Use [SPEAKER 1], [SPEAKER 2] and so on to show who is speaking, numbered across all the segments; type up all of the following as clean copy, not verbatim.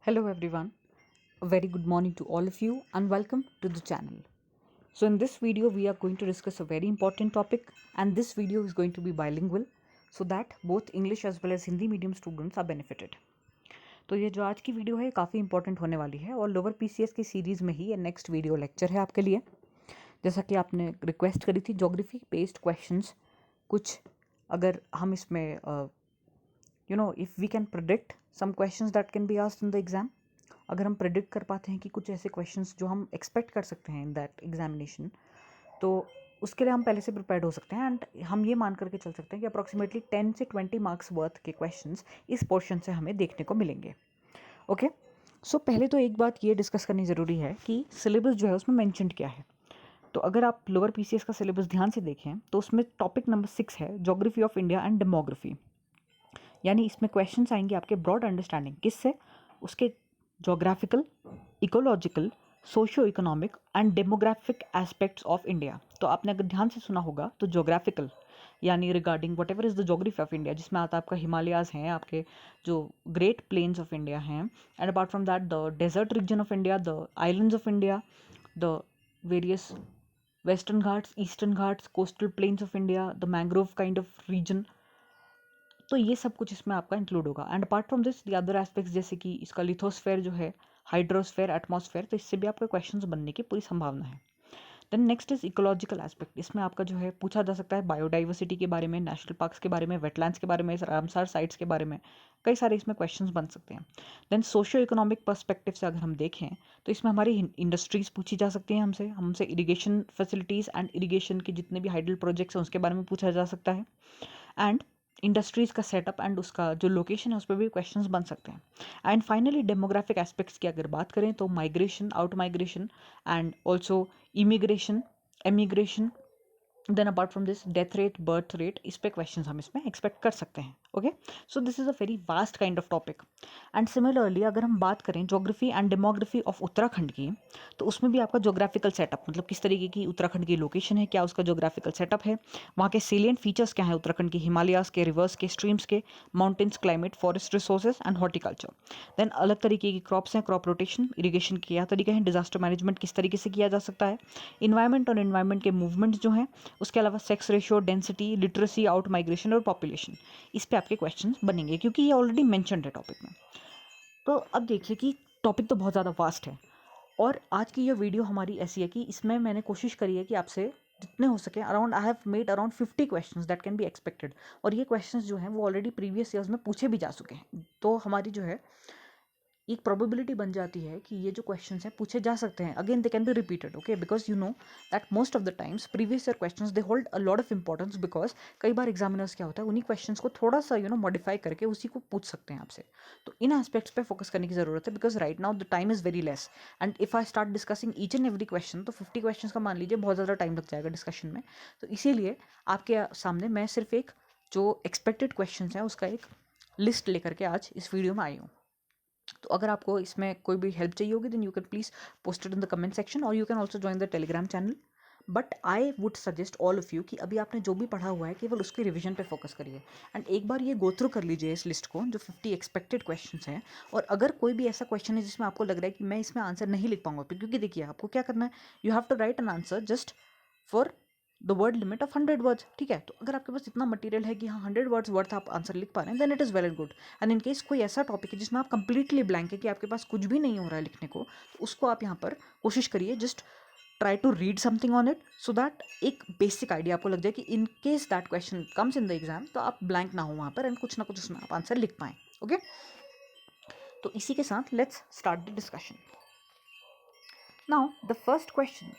[SPEAKER 1] Hello everyone, a very good morning to all of you and welcome to the channel. So in this video we are going to discuss a very important topic and this video is going to be bilingual so that both English as well as Hindi medium students are benefited. तो ये जो आज की video है काफ़ी important होने वाली है और लोअर पीसीएस की सीरीज़ में ही ये नेक्स्ट वीडियो लेक्चर है आपके लिए। जैसा कि आपने रिक्वेस्ट करी थी ज्योग्राफी बेस्ड क्वेश्चंस कुछ अगर हम इसमें if we can predict some questions that can be asked in the exam, अगर हम प्रिडिक्ट कर पाते हैं कि कुछ ऐसे क्वेश्चंस जो हम एक्सपेक्ट कर सकते हैं इन दैट एग्जामिनेशन, तो उसके लिए हम पहले से प्रिपेयर्ड हो सकते हैं एंड हम ये मान करके चल सकते हैं कि अप्रॉक्सीमेटली 10 से 20 मार्क्स वर्थ के क्वेश्चंस इस पोर्शन से हमें देखने को मिलेंगे। ओके, सो पहले तो एक बात ये डिस्कस करनी ज़रूरी है कि सिलेबस जो है उसमें मैंशनड क्या है। तो अगर आप लोअर पीसीएस का सिलेबस ध्यान से देखें तो उसमें टॉपिक नंबर 6 है geography of India and demography, यानी इसमें क्वेश्चंस आएंगे आपके ब्रॉड अंडरस्टैंडिंग किससे, उसके geographical, ecological, socio economic and demographic aspects of India. तो आपने अगर ध्यान से सुना होगा तो जोग्राफिकल यानी regarding whatever is the geography of India, जिसमें आता है आपका हिमालयाज हैं, आपके जो ग्रेट प्लेन्स ऑफ इंडिया हैं, and apart from that the desert region of India, the islands of India, the various western Ghats, eastern Ghats, coastal plains of India, the mangrove kind of region. तो ये सब कुछ इसमें आपका इंक्लूड होगा and apart from this the other aspects जैसे कि इसका लिथोस्फेयर जो है, हाइड्रोस्फेयर, एटमॉस्फेयर, तो इससे भी आपके क्वेश्चंस बनने की पूरी संभावना है। Then next is ecological aspect, इसमें आपका जो है पूछा जा सकता है बायोडाइवर्सिटी के बारे में, नेशनल पार्क्स के बारे में, वेटलैंड्स के बारे में, रामसार साइट्स के बारे में, कई सारे इसमें क्वेश्चंस बन सकते हैं। देन सोशियो इकोनॉमिक पर्सपेक्टिव से अगर हम देखें तो इसमें हमारी इंडस्ट्रीज पूछी जा सकती हैं, हमसे इरिगेशन फैसिलिटीज़ एंड इरिगेशन के जितने भी हाइडल प्रोजेक्ट्स हैं उसके बारे में पूछा जा सकता है एंड इंडस्ट्रीज़ का सेटअप एंड उसका जो लोकेशन है उस पर भी क्वेश्चंस बन सकते हैं। एंड फाइनली डेमोग्राफिक एस्पेक्ट्स की अगर बात करें तो migration, out migration and also immigration, emigration, then apart from this death rate, birth rate, इस पे क्वेश्चंस हम इसमें एक्सपेक्ट कर सकते हैं। Okay, so this is a very vast kind of topic and similarly अगर हम बात करें geography and demography of Uttarakhand की, तो उसमें भी आपका ज्योग्राफिकल सेटअप मतलब किस तरीके की उत्तराखंड की लोकेशन है, क्या उसका ज्योग्राफिकल सेटअप है, वहाँ के सेलियंट फीचर्स क्या है उत्तराखंड के, हिमालयाज के, रिवर्स के, स्ट्रीम्स के, mountains, climate, forest resources and horticulture. Then अलग तरीके की क्रॉप्स हैं, क्रॉप रोटेशन, इरीगेशन के क्या तरीके हैं, डिजास्टर मैनेजमेंट किस तरीके से किया जा सकता है, इन्वायरमेंट और इन्वायरमेंट के मूवमेंट्स जो हैं, उसके अलावा sex ratio, density, literacy, out migration और पॉपुलेशन, इस पे आपके क्वेश्चंस बनेंगे क्योंकि ये ऑलरेडी मेंशन्ड है टॉपिक में। तो अब देखिए कि टॉपिक तो बहुत ज़्यादा वास्ट है और आज की ये वीडियो हमारी ऐसी है कि इसमें मैंने कोशिश करी है कि आपसे जितने हो सके around I have made around 50 questions that can be expected, और ये क्वेश्चंस जो हैं वो ऑलरेडी प्रीवियस ईयर्स में पूछे भी जा चुके हैं। तो हमारी जो है एक प्रोबेबिलिटी बन जाती है कि ये जो क्वेश्चंस हैं पूछे जा सकते हैं, again they can be repeated. Okay, because you know that most of the times previous year questions they hold a lot of importance, because कई बार एग्जामिनर्स क्या होता है उन्हीं क्वेश्चंस को थोड़ा सा मॉडिफाई करके उसी को पूछ सकते हैं आपसे। तो इन एस्पेक्ट्स पे फोकस करने की जरूरत है because right now the time is very less and if I start discussing each and every question तो 50 क्वेश्चन का मान लीजिए बहुत ज़्यादा टाइम लग जाएगा डिस्कशन में। तो इसीलिए आपके सामने मैं सिर्फ एक जो एक्सपेक्टेड क्वेश्चन है उसका एक लिस्ट लेकर के आज इस वीडियो में आई हूँ। तो अगर आपको इसमें कोई भी हेल्प चाहिए होगी then you can please post it in the comment section और you can also join the Telegram channel. But I would suggest all of you कि अभी आपने जो भी पढ़ा हुआ है केवल उसके रिवीजन पे फोकस करिए एंड एक बार ये गो थ्रू कर लीजिए इस लिस्ट को जो 50 एक्सपेक्टेड क्वेश्चंस हैं। और अगर कोई भी ऐसा क्वेश्चन है जिसमें आपको लग रहा है कि मैं इसमें आंसर नहीं लिख पाऊंगा, क्योंकि देखिए आपको क्या करना है, you have to write an answer just for the word limit of 100 words. ठीक है, तो अगर आपके पास इतना मटेरियल है कि हाँ 100 वर्ड्स वर्थ आप आंसर लिख पा रहे हैं then it is well and good. And in case कोई ऐसा टॉपिक है जिसमें आप कंप्लीटली ब्लैंक है कि आपके पास कुछ भी नहीं हो रहा है लिखने को, तो उसको आप यहाँ पर कोशिश करिए just try to read something on it so that एक बेसिक आइडिया आपको लग जाए कि in case that question comes in the exam तो आप ब्लैंक ना हो वहाँ पर एंड कुछ ना कुछ उसमें आप आंसर लिख पाएँ। ओके, तो इसी के साथ let's start the discussion. Now the first question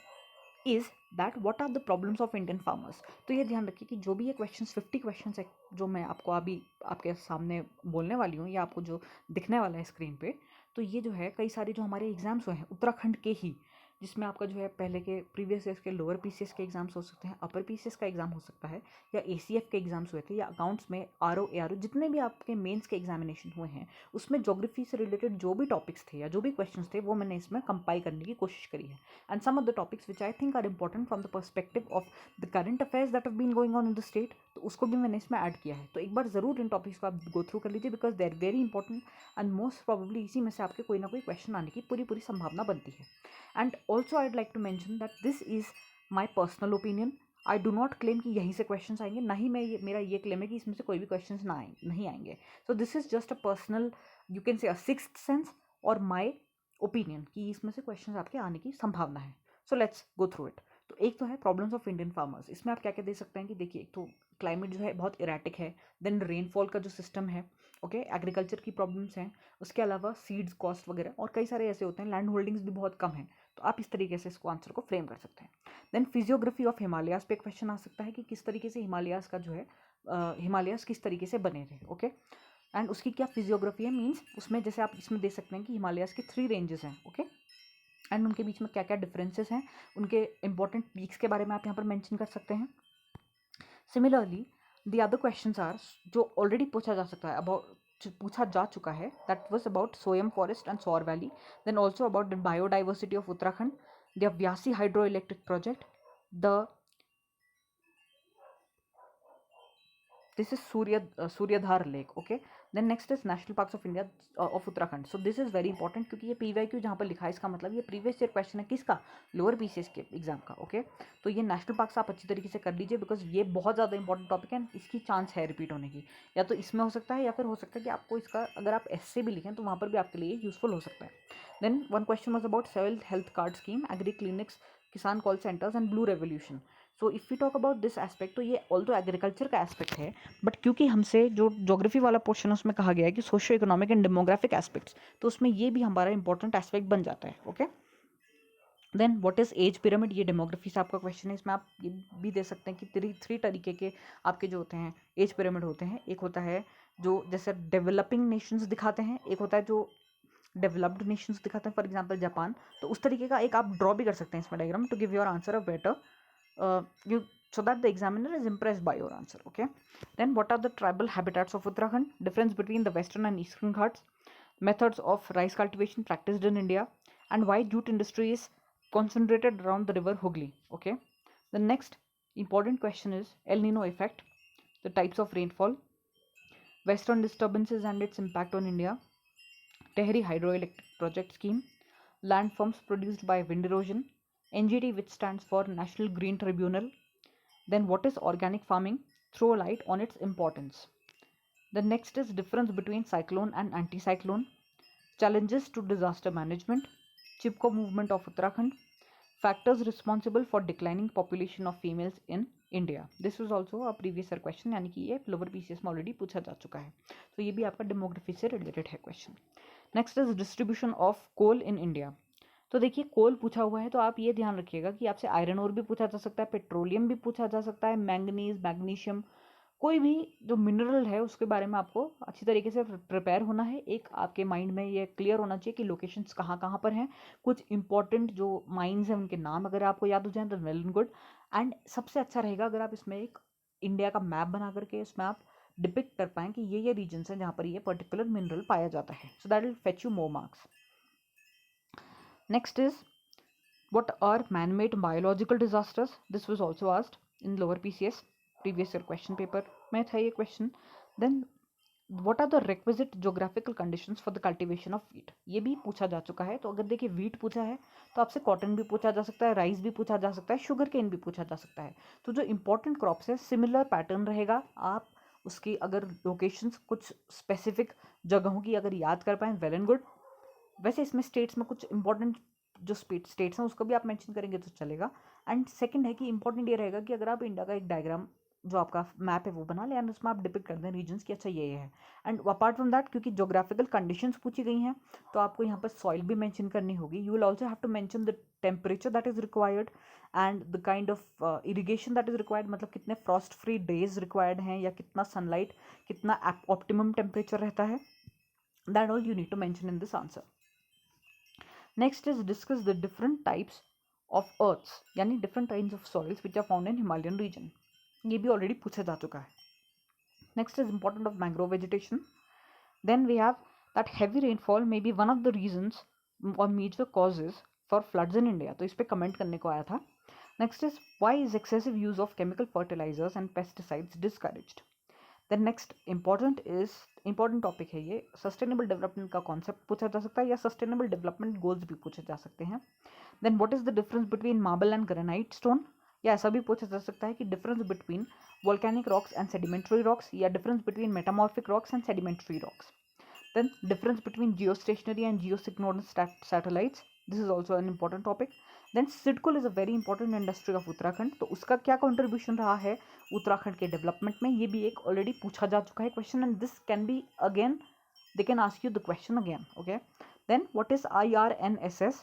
[SPEAKER 1] is that what are the problems of Indian farmers. तो ये ध्यान रखिए कि जो भी ये क्वेश्चंस 50 क्वेश्चंस है जो मैं आपको अभी आपके सामने बोलने वाली हूँ या आपको जो दिखने वाला है स्क्रीन पे, तो ये जो है कई सारे जो हमारे एग्जाम्स हुए हैं उत्तराखंड के ही, जिसमें आपका जो है पहले के प्रीवियस ईयर्स के लोअर पीसीएस के एग्जाम्स हो सकते हैं, अपर पीसीएस का एग्जाम हो सकता है, या एसीएफ के एग्जाम्स हुए थे, या अकाउंट्स में आरओ एआरओ जितने भी आपके मेंस के एग्जामिनेशन हुए हैं उसमें ज्योग्राफी से रिलेटेड जो भी टॉपिक्स थे या जो भी क्वेश्चंस थे वो मैंने इसमें कंपाइल करने की कोशिश करी है. And some of the topics which I think are important from the perspective of the current affairs that have been going on in the state, तो उसको भी मैंने इसमें ऐड किया है. तो एक बार ज़रूर इन टॉपिक्स को आप गो थ्रू कर लीजिए because they are very important and most probably इसी में से आपके कोई ना कोई क्वेश्चन आने की पूरी संभावना बनती है. And also I would like to mention that this is my personal opinion. I do not claim कि यहीं से क्वेश्चन आएंगे, ना ही मेरा ये क्लेम है कि इसमें से कोई भी क्वेश्चन नहीं आएंगे. So this is just a personal, you can say a sixth sense और माई ओपिनियन कि इसमें से क्वेश्चन आपके आने की संभावना है. So let's go through it. तो एक तो है प्रॉब्लम्स ऑफ इंडियन फार्मर्स. इसमें आप क्या क्या दे सकते हैं कि देखिए, एक तो क्लाइमेट जो है बहुत इरेटिक है, देन रेनफॉल का जो सिस्टम है, ओके, एग्रीकल्चर की प्रॉब्लम्स हैं, उसके अलावा सीड्स कॉस्ट वगैरह और कई सारे ऐसे होते हैं, लैंड होल्डिंग्स भी बहुत कम है. तो आप इस तरीके से इसको आंसर को फ्रेम कर सकते हैं. देन फिजियोग्राफी ऑफ हिमालयाज पे क्वेश्चन आ सकता है कि किस तरीके से हिमालयाज का जो है हिमालयाज किस तरीके से बने थे, ओके, एंड उसकी क्या फिजियोग्राफी है. मीन्स उसमें जैसे आप इसमें दे सकते हैं कि हिमालयाज के 3 रेंजेस हैं, ओके, एंड उनके बीच में क्या क्या डिफरेंसेस हैं, उनके इंपॉर्टेंट पीक्स के बारे में आप यहाँ पर मेंशन कर सकते हैं. Similarly the other questions are जो ऑलरेडी पूछा जा सकता है अबाउट, पूछा जा चुका है, that was about Soyam forest and Saur valley, then also about the biodiversity of Uttarakhand, the Vyasi hydroelectric project, the this is Suryadhar lake, okay. Then next is national parks of India of Uttarakhand. So this is very important क्योंकि ये PYQ जहाँ पर लिखा है इसका मतलब ये previous year question है किसका, लोअर पीसीएस के एग्जाम का, ओके. तो ये नेशनल पार्क्स आप अच्छी तरीके से कर लीजिए बिकॉज ये बहुत ज़्यादा इंपॉर्टेंट टॉपिक है, इसकी चांस है रिपीट होने की. या तो इसमें हो सकता है या फिर हो सकता है कि आपको इसका अगर आप एस्से भी लिखें तो वहाँ पर भी आपके लिए यूजफुल हो सकता है. Then one question was about civil health card scheme, agri clinics, Kisan call centers and blue revolution. So if we talk about this aspect तो ये ऑल्दो एग्रीकल्चर का एस्पेक्ट है, बट क्योंकि हमसे जो ज्योग्राफी वाला पोर्शन है उसमें कहा गया है कि socio economic and demographic aspects, तो उसमें ये भी हमारा इंपॉर्टेंट एस्पेक्ट बन जाता है, okay. Then what is age pyramid, ये डेमोग्राफी से आपका क्वेश्चन है. इसमें आप ये भी दे सकते हैं कि थ्री तरीके के आपके जो होते हैं एज पिरामिड होते हैं. एक होता है जो जैसे डेवलपिंग नेशंस दिखाते हैं, एक होता है जो डेवलप्ड नेशंस दिखाते हैं, फॉर एग्जाम्पल जापान. तो उस तरीके का एक आप ड्रॉ भी कर सकते हैं इसमें diagram to give your answer a better you so that the examiner is impressed by your answer, okay. Then what are the tribal habitats of Uttarakhand, difference between the western and eastern Ghats, methods of rice cultivation practiced in India, and why jute industry is concentrated around the river Hooghly, okay. The next important question is El Nino effect, the types of rainfall, western disturbances and its impact on India, Tehri hydroelectric project scheme, landforms produced by wind erosion, NGT which stands for National Green Tribunal. Then what is organic farming? Throw light on its importance. The next is difference between cyclone and anticyclone, challenges to disaster management, Chipko movement of Uttarakhand, factors responsible for declining population of females in India. This was also a previous year question, यानी कि ये lower PCS में already पूछा जा चुका है. तो ये भी आपका डेमोग्राफी से रिलेटेड है question. Next is distribution of coal in India. तो देखिए कोल पूछा हुआ है तो आप ये ध्यान रखिएगा कि आपसे आयरन ओर भी पूछा जा सकता है, पेट्रोलियम भी पूछा जा सकता है, मैंगनीज, मैग्नीशियम, कोई भी जो मिनरल है उसके बारे में आपको अच्छी तरीके से प्रिपेयर होना है. एक आपके माइंड में ये क्लियर होना चाहिए कि लोकेशंस कहाँ कहाँ पर हैं. कुछ इंपॉर्टेंट जो माइंस हैं उनके नाम अगर आपको याद हो जाए तो वेल एंड गुड. एंड सबसे अच्छा रहेगा अगर आप इसमें एक इंडिया का मैप बना करके उसमें आप डिपिक्ट कर पाएँ कि ये रीजन्स हैं जहाँ पर ये पर्टिकुलर मिनरल पाया जाता है. So that will fetch you more marks. Next is what are man-made biological disasters? This was also asked in lower PCS previous year question paper में था ये question. Then what are the requisite geographical conditions for the cultivation of wheat? ये भी पूछा जा चुका है. तो अगर देखिए wheat पूछा है तो आपसे cotton भी पूछा जा सकता है, rice भी पूछा जा सकता है, sugar cane भी पूछा जा सकता है. तो जो important crops है similar pattern रहेगा. आप उसकी अगर लोकेशंस कुछ स्पेसिफिक जगहों की अगर याद कर पाएँ वेल एंड गुड. वैसे इसमें स्टेट्स में कुछ इंपॉर्टेंट जो स्टेट्स हैं उसको भी आप मेंशन करेंगे तो चलेगा. एंड सेकंड है कि इंपॉर्टेंट ये रहेगा कि अगर आप इंडिया का एक डायग्राम जो आपका मैप है वो बना लें एंड उसमें आप डिपिक्ट कर दें रीजन्स की अच्छा ये है. एंड अपार्ट फ्रॉम दैट क्योंकि जोग्राफिकल कंडीशंस पूछी गई हैं तो आपको यहाँ पर सॉइल भी मेंशन करनी होगी. You will also have to mention the temperature that is required and the kind of irrigation that is required, मतलब कितने फ्रॉस्ट फ्री डेज रिक्वायर्ड हैं या कितना सनलाइट, कितना ऑप्टिमम टेम्परेचर रहता है. That all you need to mention in this answer. Next is discuss the different types of earths यानी different kinds of soils which are found in Himalayan region, ये भी already पूछा जा चुका है. Next is important of mangrove vegetation. Then we have that heavy rainfall may be one of the reasons और major causes for floods in India. तो इस पर कमेंट करने को आया था. Next is why is excessive use of chemical fertilisers and pesticides discouraged. Then next important topic है ये, सस्टेनेबल डेवलपमेंट का कॉन्सेप्ट पूछा जा सकता है या सस्टेनेबल डेवलपमेंट गोल्स भी पूछे जा सकते हैं. Then what is the difference between marble and granite stone, या ऐसा भी पूछा जा सकता है कि difference between volcanic rocks and sedimentary rocks, या difference between metamorphic rocks and sedimentary rocks. Then difference between geostationary and geosynchronous satellites. This is also an important topic. Then SIDCUL is a very important industry of Uttarakhand. तो उसका क्या contribution रहा है उत्तराखंड के development में, ये भी एक ऑलरेडी पूछा जा चुका है question, and this can be again, they can ask you the question again. Okay. Then what is IRNSS?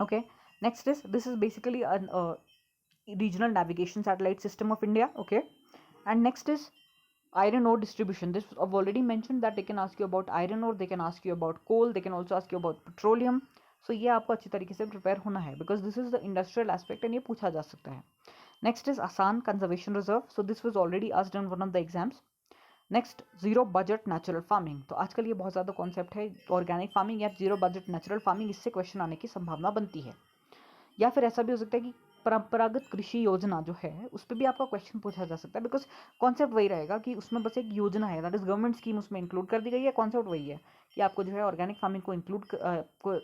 [SPEAKER 1] Okay. Next is, this is basically a regional navigation satellite system of India. Okay. And next is iron ore distribution. This I've already mentioned that they can ask you about iron ore, they can ask you about coal, they can also ask you about petroleum. So ये आपको अच्छी तरीके से prepare होना है because this is the industrial aspect and ये पूछा जा सकता है. Next is Asan Conservation Reserve. So this was already asked in one of the exams. Next, zero budget natural farming. तो आजकल ये बहुत ज़्यादा कॉन्सेप्ट है, ऑर्गेनिक फार्मिंग या जीरो बजट नेचुरल फार्मिंग, इससे क्वेश्चन आने की संभावना बनती है. या फिर ऐसा भी हो सकता है कि परंपरागत कृषि योजना जो है उस पर भी आपका क्वेश्चन पूछा जा सकता है, बिकॉज कॉन्सेप्ट वही रहेगा कि उसमें बस एक योजना है, दैट इज गवर्नमेंट स्कीम उसमें इंक्लूड कर दी गई है. कॉन्सेप्ट वही है कि आपको जो है ऑर्गेनिक फार्मिंग को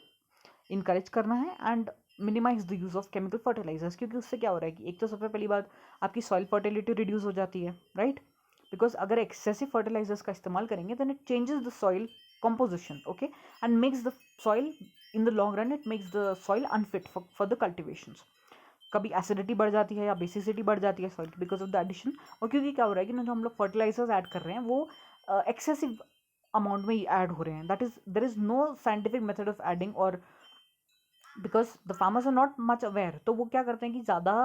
[SPEAKER 1] इनकरेज करना है and minimise the use of chemical fertilisers, क्योंकि उससे क्या हो रहा है कि एक तो सबसे पहली बात आपकी सॉइल फर्टिलिटी रिड्यूस हो जाती है, राइट, बिकॉज अगर एक्सेसिव फर्टिलाइजर्स का इस्तेमाल करेंगे then it changes the soil composition, okay, and makes the soil, in the long run it makes the soil unfit for the cultivations. कभी एसिडिटी बढ़ जाती है या बेसिसिटी बढ़ जाती है soil because of the addition, और क्योंकि क्या हो रहा है कि ना जो हम लोग फर्टिलाइजर्स ऐड कर रहे हैं वो एक्सेसिव अमाउंट में ऐड हो रहे हैं, that is there is no scientific method of adding, और because the farmers are not much aware, तो वो क्या करते हैं कि ज़्यादा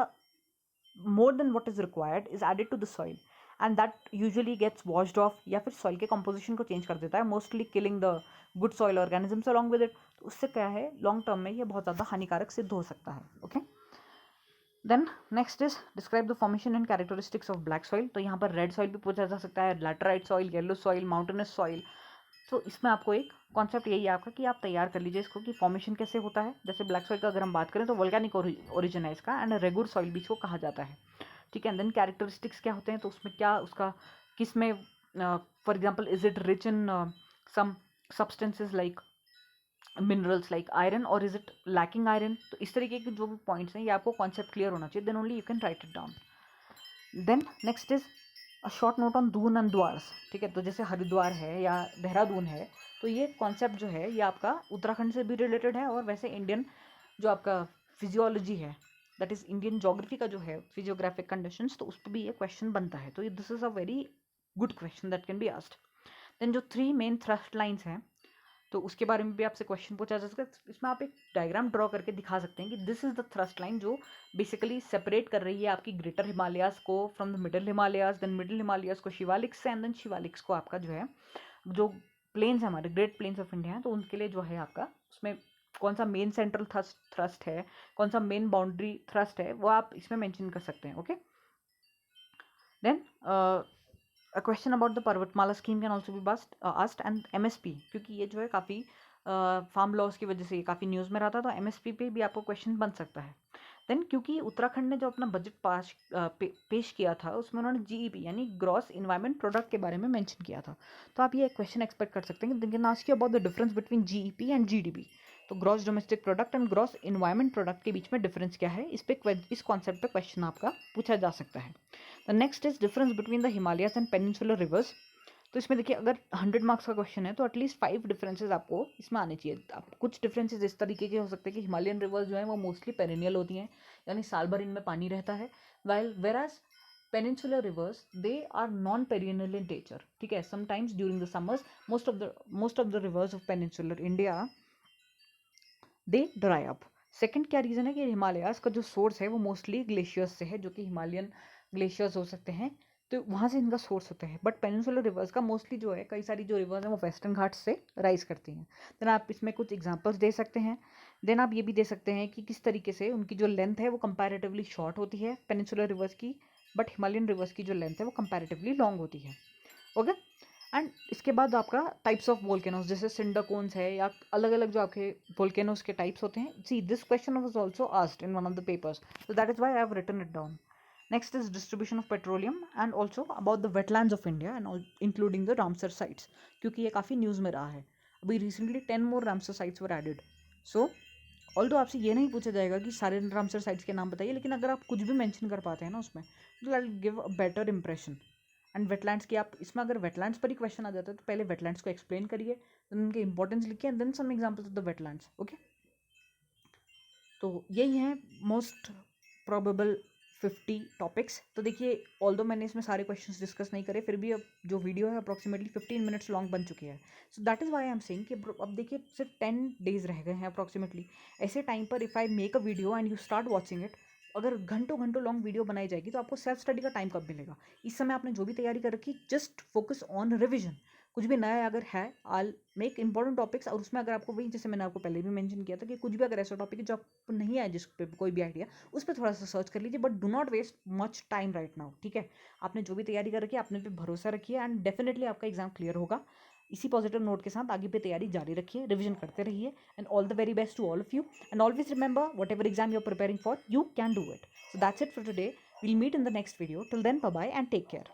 [SPEAKER 1] more than what is required is added to the soil and that usually gets washed off, या फिर सॉइल के कंपोजिशन को चेंज कर देता है, mostly killing the good soil organisms along with it. तो उससे क्या है लॉन्ग टर्म में ये बहुत ज़्यादा हानिकारक सिद्ध हो सकता है. Okay. Then next is describe the formation and characteristics of black soil. तो यहाँ पर रेड सॉइल भी पूछा जा सकता है, laterite soil, yellow soil, mountainous soil. तो इसमें आपको एक कॉन्सेप्ट यही है आपका कि आप तैयार कर लीजिए इसको कि फॉर्मेशन कैसे होता है. जैसे ब्लैक सॉइल का अगर हम बात करें तो वोल्केनिक ओरिजिन है इसका, एंड रेगुर सॉइल भी इसको कहा जाता है, ठीक है. देन कैरेक्टरिस्टिक्स क्या होते हैं, तो उसमें क्या उसका किस में, for example is it rich in some substances like minerals like iron, और इज इट लैकिंग आयरन. तो इस तरीके के जो भी पॉइंट्स हैं ये आपको कॉन्सेप्ट क्लियर होना चाहिए, then only you can write it down. Then next is a short note on Doon and Duars, ठीक है. तो जैसे हरिद्वार है या देहरादून है, तो ये कॉन्सेप्ट जो है ये आपका उत्तराखंड से भी रिलेटेड है, और वैसे इंडियन जो आपका फिजियोलॉजी है, दैट इज इंडियन जोग्राफी का जो है फिजियोग्राफिक कंडीशंस, तो उस पर भी ये क्वेश्चन बनता है. तो this is a very good question that can be asked. Then जो 3 मेन थ्रस्ट लाइन्स हैं तो उसके बारे में भी आपसे क्वेश्चन पूछा जा सकता है. इसमें आप एक डायग्राम ड्रॉ करके दिखा सकते हैं कि this is the thrust line जो बेसिकली सेपरेट कर रही है आपकी ग्रेटर हिमालयाज को from the middle Himalayas, then middle Himalayas को शिवालिक्स से, एंड देन शिवालिक्स को आपका जो है जो प्लेन्स है हमारे ग्रेट प्लेन्स ऑफ इंडिया हैं, तो उनके लिए जो है आपका उसमें कौन सा मेन सेंट्रल थ्रस्ट है, कौन सा मेन बाउंड्री थ्रस्ट है, वो आप इसमें मेंशन कर सकते हैं. Okay. Then a question about the Parvatmala scheme can also be asked, and MSP, क्योंकि ये जो है काफ़ी फार्म लॉज की वजह से ये काफ़ी न्यूज़ में रहा था, तो एमएसपी पे भी आपको क्वेश्चन बन सकता है. देन क्योंकि उत्तराखंड ने जो अपना बजट पेश किया था उसमें उन्होंने जीईपी यानी ग्रॉस इन्वायरमेंट प्रोडक्ट के बारे में मेंशन किया था, तो आप ये क्वेश्चन एक्सपेक्ट कर सकते हैं कि can ask you about the difference between GEP and GDP. तो gross domestic product and gross environment product के बीच में डिफरेंस क्या है, इस कॉन्सेप्ट पे क्वेश्चन आपका पूछा जा सकता है. The next is difference between the Himalayas and peninsular reverse. तो इसमें देखिए अगर 100 मार्क्स का क्वेश्चन है तो एटलीस्ट 5 डिफरेंसेस आपको इसमें आने चाहिए. आप कुछ डिफरेंसेस इस तरीके के हो सकते हैं कि हिमालयन रिवर्स जो है वो मोस्टली पेरिनियल होती हैं, यानी साल भर इनमें पानी रहता है, whereas peninsular rivers they are non perennial in nature, ठीक है. Sometimes during the summers most of the rivers of peninsular India they dry up. Second क्या रीज़न है कि हिमालयाज का जो सोर्स है वो मोस्टली ग्लेशियर्स से है, जो कि हिमालयन ग्लेशियर्स हो सकते हैं. तो वहाँ से इनका सोर्स होता है। बट पेनिनसुलर रिवर्स का मोस्टली जो है, कई सारी जो रिवर्स हैं वो वेस्टर्न घाट से राइज करती हैं। देन आप इसमें कुछ एग्जांपल्स दे सकते हैं। देन आप ये भी दे सकते हैं कि किस तरीके से उनकी जो लेंथ है वो कंपैरेटिवली शॉर्ट होती है पेनिनसुलर रिवर्स की, बट हिमालयन रिवर्स की जो लेंथ है वो कंपैरेटिवली लॉन्ग होती है। ओके। एंड इसके बाद आपका टाइप्स ऑफ वोल्केनोस, जैसे सिंडर कोन्स है या अलग अलग जो आपके वोल्केनोस के टाइप्स होते हैं। See this question was also asked in one of the papers, so that is why I have written it down. Next is distribution of petroleum and also about the wetlands of India and all, including the Ramsar sites, क्योंकि ये काफ़ी news में रहा है। अभी recently 10 more Ramsar sites were added. So although आपसे ये नहीं पूछा जाएगा कि सारे रामसर साइट्स के नाम बताइए, लेकिन अगर आप कुछ भी मेंशन कर पाते हैं ना उसमें, तो that will give a better impression. And wetlands की आप इसमें अगर वेटलैंड्स पर ही क्वेश्चन आ जाता है तो पहले वेटलैंड्स को एक्सप्लेन करिए, देन उनके इंपॉर्टेंस लिखिए, and then some examples of the wetlands. Okay, तो यही है मोस्ट प्रोबेबल 50 टॉपिक्स। तो देखिए, ऑल्दो मैंने इसमें सारे क्वेश्चंस डिस्कस नहीं करे, फिर भी अब जो वीडियो है अप्रॉक्सीमेटली 15 मिनट्स लॉन्ग बन चुकी है। So that is why I am saying कि अब देखिए सिर्फ 10 डेज रह गए हैं अप्रॉक्सीमेटली। ऐसे टाइम पर if I make a video and you start watching it, अगर घंटों घंटों लॉन्ग वीडियो बनाई जाएगी तो आपको सेल्फ स्टडी का टाइम कब मिलेगा? इस समय आपने जो भी तैयारी कर रखी, जस्ट फोकस ऑन रिविजन। कुछ भी नया अगर है, आई मेक इंपॉर्टेंट टॉपिक्स, और उसमें अगर आपको वही, जैसे मैंने आपको पहले भी मेंशन किया था कि कुछ भी अगर ऐसा टॉपिक है जो आपको नहीं आया, जिस पे कोई भी आइडिया, उस पर थोड़ा सा सर्च कर लीजिए, but do not waste much time right now. ठीक है, आपने जो भी तैयारी कर रखी है अपने पे भरोसा रखिए, एंड डेफिनेटली आपका एग्जाम क्लियर होगा। इसी पॉजिटिव नोट के साथ आगे पे तैयारी जारी रखिए, रिविजन करते रहिए, and all the very best to all of you. And always remember, whatever exam you are preparing for, you can do it. So that's it for today. We'll meet in the next video. Till then, bye bye and take care.